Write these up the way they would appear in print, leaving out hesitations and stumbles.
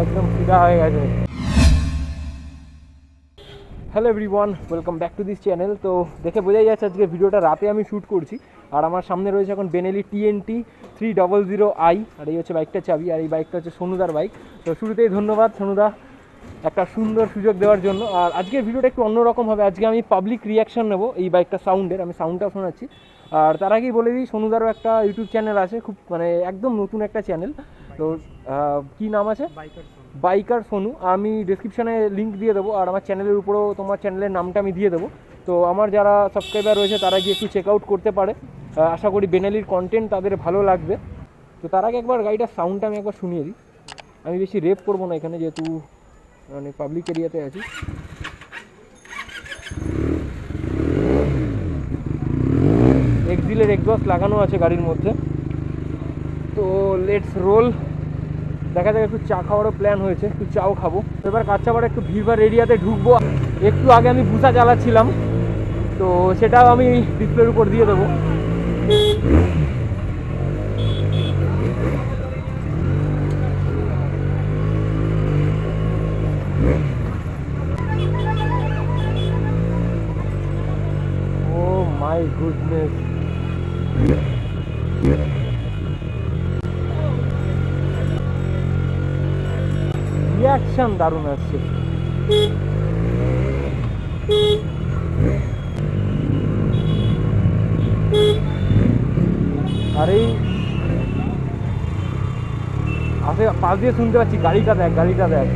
একদম ফিদা হয়ে গেছে। Hello everyone, welcome back to this channel. তো দেখে বোঝাই যাচ্ছে আজকে ভিডিওটা রাতে আমি শ্যুট করছি। আর আমার সামনে রয়েছে এখন বেনেলি TNT 300i, আর এই হচ্ছে বাইকটার চাবি। আর এই বাইকটা হচ্ছে সনুদার বাইক। তো শুরুতেই ধন্যবাদ সনুদা একটা সুন্দর সুযোগ দেওয়ার জন্য। আর আজকের ভিডিওটা একটু অন্যরকম হবে, আজকে আমি পাবলিক রিয়াকশান নেবো এই বাইকটা সাউন্ডের, আমি সাউন্ডটাও শোনাচ্ছি। আর তার আগেই বলে দিই, সনুদারও একটা ইউটিউব চ্যানেল আছে, খুব মানে একদম নতুন একটা চ্যানেল। তো কী নাম আছে? বাইকার সোনু। আমি ডিসক্রিপশানে লিঙ্ক দিয়ে দেবো, আর আমার চ্যানেলের উপরেও তোমার চ্যানেলের নামটা আমি দিয়ে দেবো। তো আমার যারা সাবস্ক্রাইবার রয়েছে তারা গিয়ে একটু চেক আউট করতে পারে। আশা করি বেনেলির কন্টেন্ট তাদের ভালো লাগবে। তো তার আগে একবার গাড়িটার সাউন্ডটা আমি একবার শুনিয়ে দিই। আমি বেশি রেপ করবো না এখানে, যেহেতু মানে পাবলিক এরিয়াতে আছি। এক্সিলের এক্সস্ট লাগানো আছে গাড়ির মধ্যে। তো লেটস রোল। দেখা যাক, একটু চা খাওয়ারও প্ল্যান হয়েছে, একটু চাও খাবো। এবার কাঁচাপাড়া একটু ভিড়ভাড় এরিয়াতে ঢুকবো। একটু আগে আমি বুসা চালাচ্ছিলাম, তো সেটাও আমি ডিসপ্লের উপর দিয়ে দেবো। ও মাই গুডনেস, রিয়াকশন দারুণ আসছে। আর এই আসে পাশ দিয়ে শুনতে পাচ্ছি, গাড়িটা দেখ, গাড়িটা দেখ।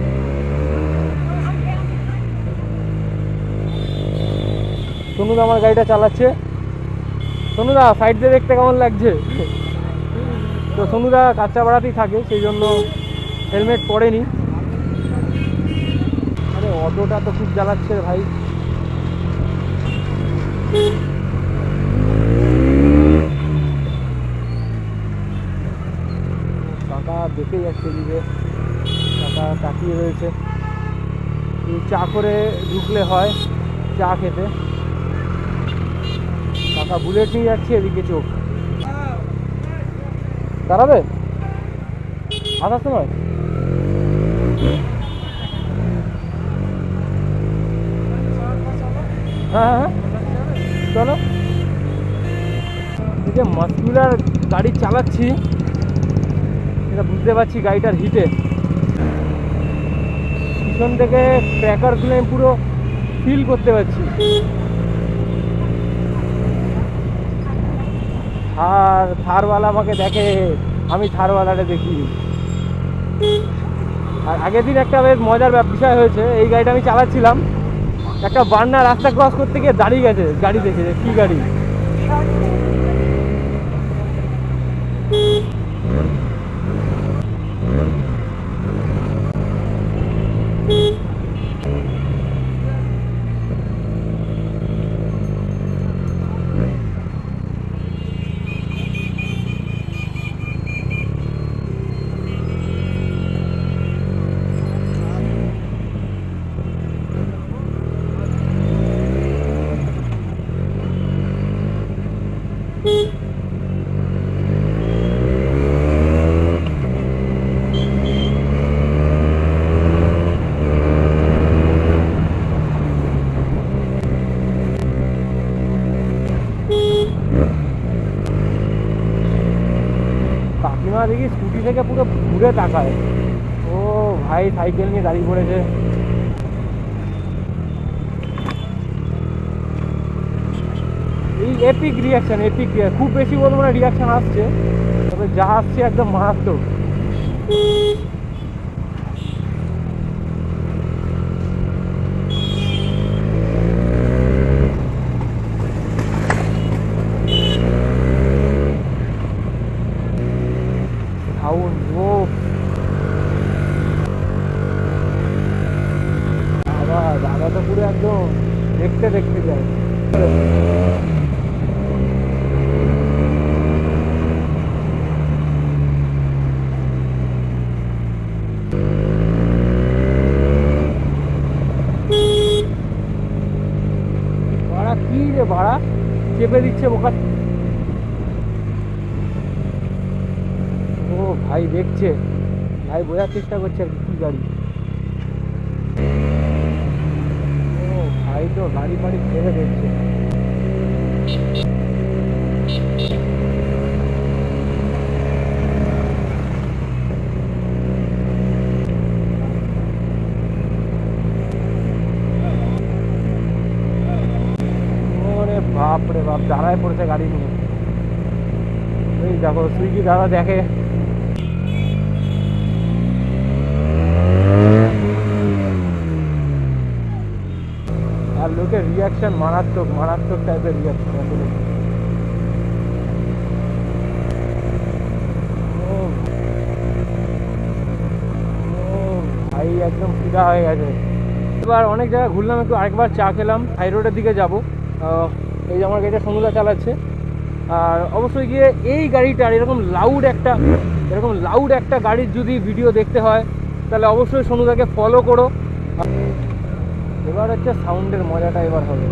সনুদা আমার গাড়িটা চালাচ্ছে। সনুদা সাইড দিয়ে দেখতে কেমন লাগছে? তো সনুদা কাঁচাপাড়াতেই থাকে, সেই জন্য হেলমেট পরেনি। আরে অটোটা তো খুব জ্বালাচ্ছে ভাই। কাকা দেখে যাচ্ছে দিকে, কাকা তাকিয়ে রয়েছে। এই চা করে ঢুকলে হয় চা খেতে। কাকা বুলেট নিয়ে যাচ্ছে, এদিকে চোখ। দাঁড়াবে আসার সময়? হ্যাঁ হ্যাঁ চলো। এই যে মাস্কুলার গাড়ি চালাচ্ছি, এটা বুঝতে পারছি গাড়িটার হিটে। পিছন থেকে ক্র্যাকারগুলো আমি পুরো ফিল করতে পারছি। আর থারওয়ালা আমাকে দেখে, আমি থারওয়ালাটা দেখি। আর আগের দিন একটা বেশ মজার বিষয় হয়েছে। এই গাড়িটা আমি চালাচ্ছিলাম, একটা বান্না রাস্তা ক্রস করতে গিয়ে দাঁড়িয়ে গেছে গাড়ি দেখে। কি গাড়ি? কাকিমা দেখি স্কুটি থেকে পুরো ঘুরে তাকায়। ও ভাই সাইকেল নিয়ে দাঁড়িয়ে পড়েছে। এই এপিক রিয়াকশান, এপিক খুব বেশি বলবো না রিয়াকশান আসছে, তবে যা আসছে একদম মারাত্মক। সাউন্ড, ও দাদা, দাদা তো পুরো একদম দেখতে দেখতে যায়। ভাড়া কি রে, ভাড়া চেপে দিচ্ছে বোকা। ও ভাই দেখছে, ভাই বোঝার চেষ্টা করছি আর কি গাড়ি। ও ভাই তো গাড়ি ফাড়ি ফেলে দিচ্ছে। ওরে বাপ রে বাপ, দাঁড়ায় পড়েছে গাড়ি নিয়ে। এই দেখো সুইগি দাদা দেখে। আর লোকের রিয়াকশন মারাত্মক মারাত্মক টাইপের রিয়াকশন আসলে। ভাই একদম ফিদা হয়ে গেছে। এবার অনেক জায়গায় ঘুরলাম, একটু আরেকবার চা খেলাম, হাই রোডের দিকে যাব। এই যে আমার গাড়িটা সনুদা চালাচ্ছে। আর অবশ্যই গিয়ে এই গাড়িটার এরকম লাউড একটা গাড়ির যদি ভিডিও দেখতে হয় তাহলে অবশ্যই সনুদাকে ফলো করো। এবার হচ্ছে সাউন্ডের মজাটা এবার হবে।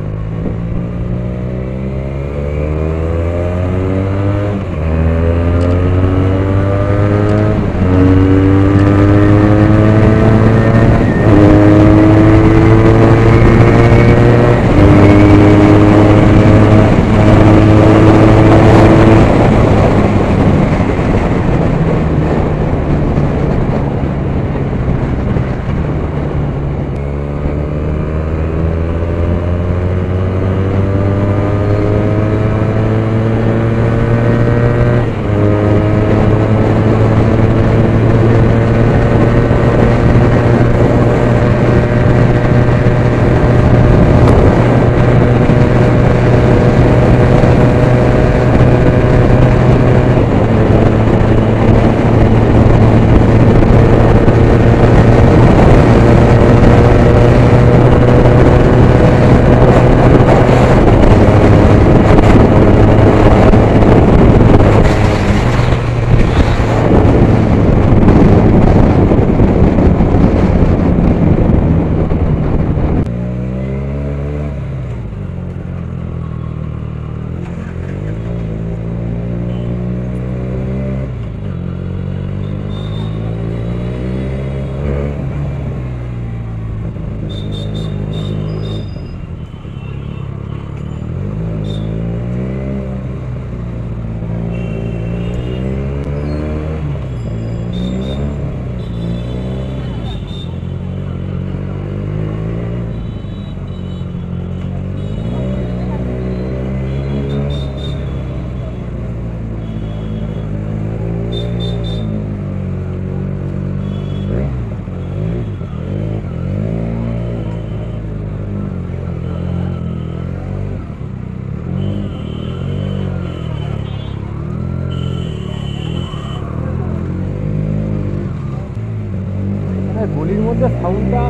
গলির মধ্যে সাউন্ডটা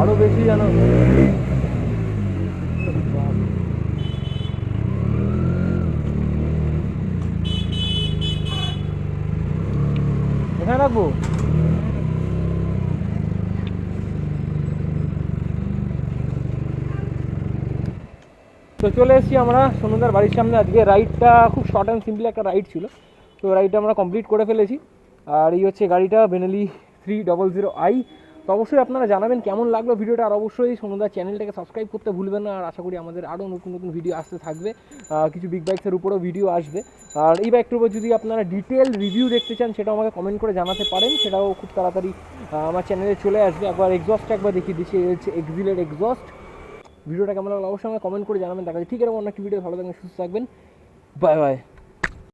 আরো বেশি যেন। এখানে রাখবো। তো চলে এসেছি আমরা সনুদার বাড়ির সামনে। আজকে রাইডটা খুব শর্ট অ্যান্ড সিম্পল একটা রাইড ছিল, তো রাইডটা আমরা কমপ্লিট করে ফেলেছি। আর এই হচ্ছে গাড়িটা, বেনেলি 300i। তো অবশ্যই আপনারা জানাবেন কেমন লাগলো ভিডিওটা। আর অবশ্যই সনুদার চ্যানেলটাকে সাবস্ক্রাইব করতে ভুলবেন না। আর আশা করি আমাদের আরও নতুন নতুন ভিডিও আসতে থাকবে, কিছু বিগ বাইকসের উপরেও ভিডিও আসবে। আর এই বাইকটার উপর যদি আপনারা ডিটেল রিভিউ দেখতে চান সেটাও আমাকে কমেন্ট করে জানাতে পারেন, সেটাও খুব তাড়াতাড়ি আমার চ্যানেলে চলে আসবে। একবার এক্সস্টটা একবার দেখিয়ে দিচ্ছি, এই হচ্ছে এক্সিলের এক্সস্ট। ভিডিওটা কেমন লাগলো অবশ্যই আমাকে কমেন্ট করে জানাবেন। দেখা যায় ঠিক এরকম অন্য একটা ভিডিও। ভালো থাকবেন, সুস্থ থাকবেন, বাই বাই।